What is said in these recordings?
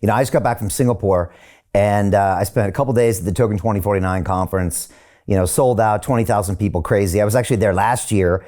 I just got back from Singapore, and I spent a couple days at the Token 2049 conference. Sold out, 20,000 people, crazy. I was actually there last year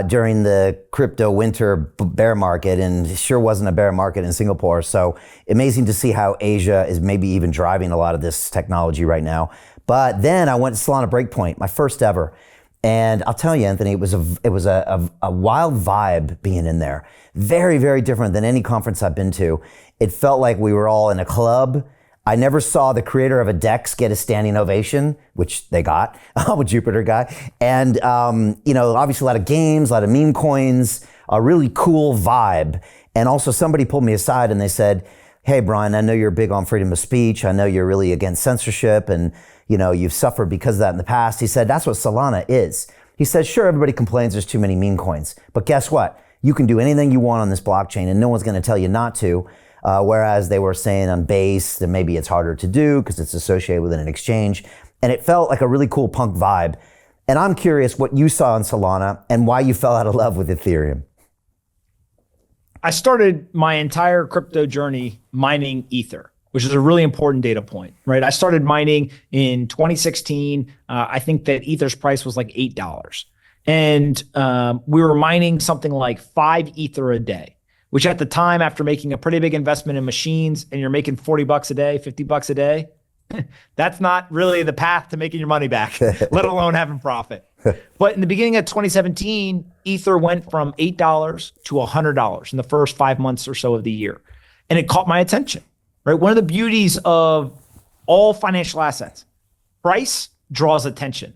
during the crypto winter bear market, and it sure wasn't a bear market in Singapore. So amazing to see how Asia is maybe even driving a lot of this technology right now. But then I went to Solana Breakpoint, my first ever. And I'll tell you, Anthony, it was a wild vibe being in there. Very, very different than any conference I've been to. It felt like we were all in a club. I never saw the creator of a DEX get a standing ovation, which they got. I'm a Jupiter guy. And, obviously a lot of games, a lot of meme coins, a really cool vibe. And also somebody pulled me aside and they said, hey, Brian, I know you're big on freedom of speech. I know you're really against censorship and, you've suffered because of that in the past. He said, that's what Solana is. He said, sure, everybody complains there's too many meme coins, but guess what? You can do anything you want on this blockchain and no one's going to tell you not to. Whereas they were saying on Base that maybe it's harder to do because it's associated with an exchange. And it felt like a really cool punk vibe. And I'm curious what you saw in Solana and why you fell out of love with Ethereum. I started my entire crypto journey mining Ether, which is a really important data point, right? I started mining in 2016. I think that Ether's price was like $8. And we were mining something like 5 Ether a day, which at the time, after making a pretty big investment in machines and you're making $40 a day, $50 a day, that's not really the path to making your money back, let alone having profit. But in the beginning of 2017, Ether went from $8 to $100 in the first 5 months or so of the year. And it caught my attention, right? One of the beauties of all financial assets, price draws attention.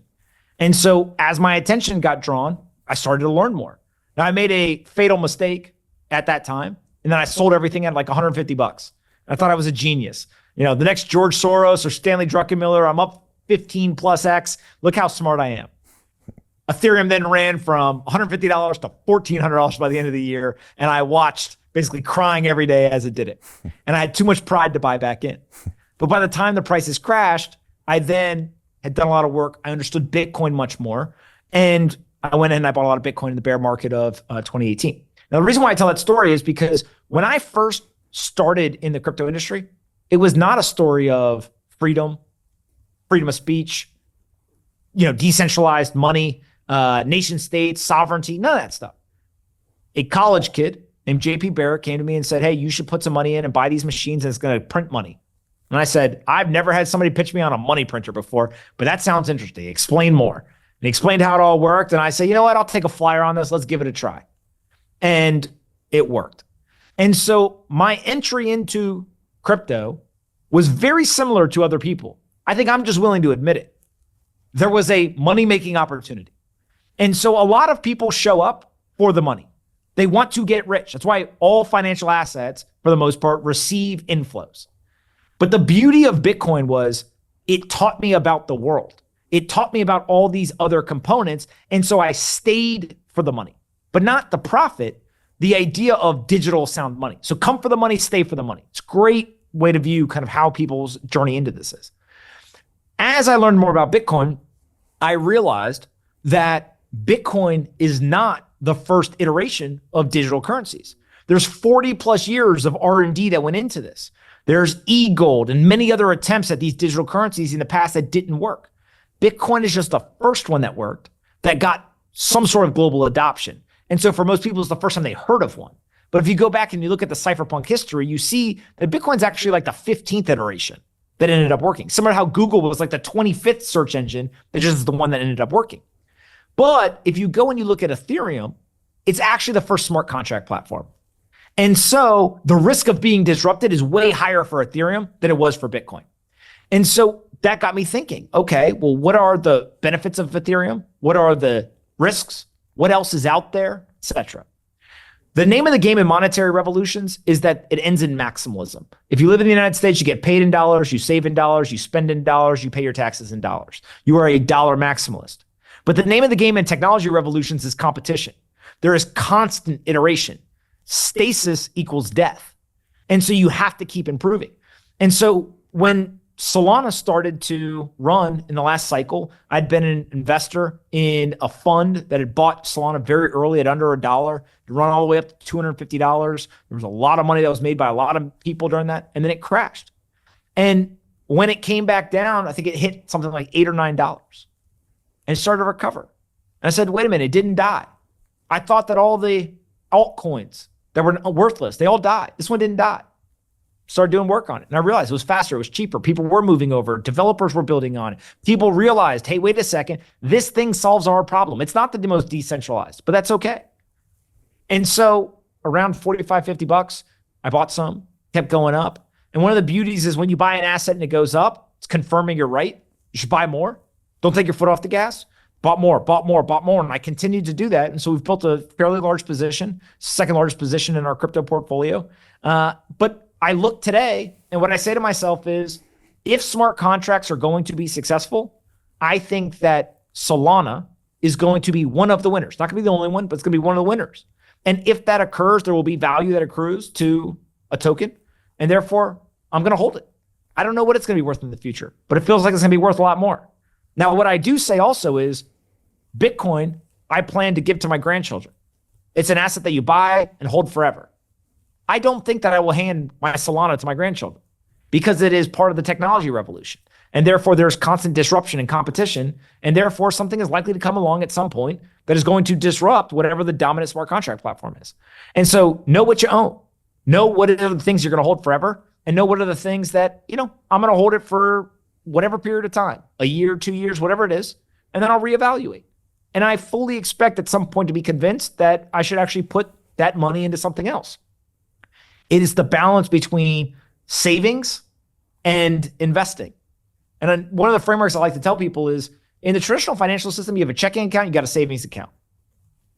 And so as my attention got drawn, I started to learn more. Now I made a fatal mistake at that time. And then I sold everything at like $150. I thought I was a genius. The next George Soros or Stanley Druckenmiller, I'm up 15 plus X. Look how smart I am. Ethereum then ran from $150 to $1,400 by the end of the year. And I watched basically crying every day as it did it. And I had too much pride to buy back in. But by the time the prices crashed, I then had done a lot of work. I understood Bitcoin much more. And I went in and I bought a lot of Bitcoin in the bear market of 2018. Now, the reason why I tell that story is because when I first started in the crypto industry, it was not a story of freedom of speech, decentralized money, nation states, sovereignty, none of that stuff. A college kid named JP Barrett came to me and said, hey, you should put some money in and buy these machines and it's going to print money. And I said, I've never had somebody pitch me on a money printer before, but that sounds interesting. Explain more. And he explained how it all worked. And I said, you know what? I'll take a flyer on this. Let's give it a try. And it worked. And so my entry into crypto was very similar to other people. I think I'm just willing to admit it. There was a money-making opportunity. And so a lot of people show up for the money. They want to get rich. That's why all financial assets, for the most part, receive inflows. But the beauty of Bitcoin was it taught me about the world. It taught me about all these other components. And so I stayed for the money, but not the profit, the idea of digital sound money. So come for the money, stay for the money. It's a great way to view kind of how people's journey into this is. As I learned more about Bitcoin, I realized that Bitcoin is not the first iteration of digital currencies. There's 40 plus years of R&D that went into this. There's e-gold and many other attempts at these digital currencies in the past that didn't work. Bitcoin is just the first one that worked, that got some sort of global adoption. And so for most people, it's the first time they heard of one. But if you go back and you look at the cypherpunk history, you see that Bitcoin's actually like the 15th iteration that ended up working. Similar to how Google was like the 25th search engine, that just is the one that ended up working. But if you go and you look at Ethereum, it's actually the first smart contract platform. And so the risk of being disrupted is way higher for Ethereum than it was for Bitcoin. And so that got me thinking, okay, well, what are the benefits of Ethereum? What are the risks? What else is out there, etc. The name of the game in monetary revolutions is that it ends in maximalism. If you live in the United States, you get paid in dollars, you save in dollars, you spend in dollars, you pay your taxes in dollars. You are a dollar maximalist. But the name of the game in technology revolutions is competition. There is constant iteration. Stasis equals death. And so you have to keep improving. And so when Solana started to run in the last cycle. I'd been an investor in a fund that had bought Solana very early at under $1. It run all the way up to $250. There was a lot of money that was made by a lot of people during that, and then it crashed. And when it came back down, I think it hit something like $8 or $9 and started to recover. And I said, wait a minute, it didn't die. I thought that all the altcoins that were worthless, they all died. This one didn't die. Started doing work on it. And I realized it was faster, it was cheaper. People were moving over. Developers were building on it. People realized, hey, wait a second, this thing solves our problem. It's not the most decentralized, but that's okay. And so around 45, 50 bucks, I bought some, kept going up. And one of the beauties is when you buy an asset and it goes up, it's confirming you're right. You should buy more. Don't take your foot off the gas. Bought more. And I continued to do that. And so we've built a fairly large position, second largest position in our crypto portfolio. But I look today, and what I say to myself is, if smart contracts are going to be successful, I think that Solana is going to be one of the winners. Not going to be the only one, but it's going to be one of the winners. And if that occurs, there will be value that accrues to a token, and therefore, I'm going to hold it. I don't know what it's going to be worth in the future, but it feels like it's going to be worth a lot more. Now, what I do say also is, Bitcoin, I plan to give to my grandchildren. It's an asset that you buy and hold forever. I don't think that I will hand my Solana to my grandchildren because it is part of the technology revolution. And therefore, there's constant disruption and competition. And therefore, something is likely to come along at some point that is going to disrupt whatever the dominant smart contract platform is. And so know what you own. Know what are the things you're going to hold forever. And know what are the things that, I'm going to hold it for whatever period of time, a year, 2 years, whatever it is. And then I'll reevaluate. And I fully expect at some point to be convinced that I should actually put that money into something else. It is the balance between savings and investing. And then one of the frameworks I like to tell people is, in the traditional financial system, you have a checking account, you got a savings account.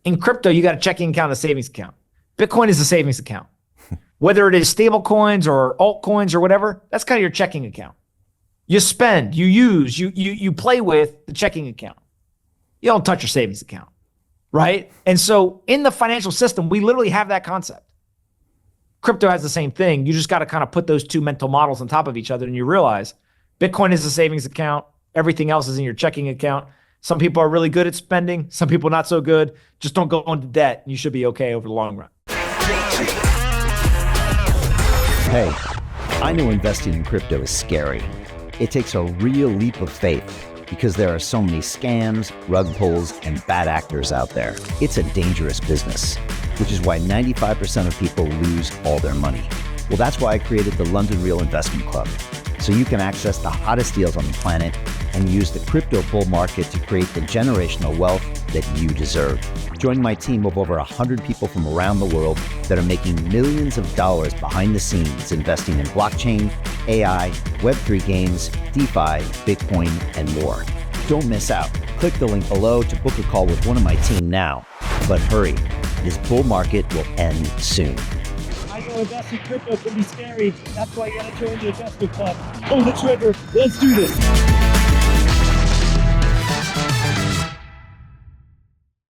In crypto, you got a checking account and a savings account. Bitcoin is a savings account. Whether it is stable coins or altcoins or whatever, that's kind of your checking account. You spend, you use, you play with the checking account. You don't touch your savings account, right? And so in the financial system, we literally have that concept. Crypto has the same thing. You just got to kind of put those two mental models on top of each other, and you realize Bitcoin is a savings account. Everything else is in your checking account. Some people are really good at spending. Some people not so good. Just don't go into debt, and you should be okay over the long run. Hey, I know investing in crypto is scary. It takes a real leap of faith because there are so many scams, rug pulls, and bad actors out there. It's a dangerous business, which is why 95% of people lose all their money. Well, that's why I created the London Real Investment Club, so you can access the hottest deals on the planet and use the crypto bull market to create the generational wealth that you deserve. Join my team of over 100 people from around the world that are making millions of dollars behind the scenes investing in blockchain, AI, Web3 games, DeFi, Bitcoin, and more. Don't miss out. Click the link below to book a call with one of my team now. But hurry, this bull market will end soon. I know investing in crypto can be scary. That's why you gotta join the investment club. Pull the trigger. Let's do this.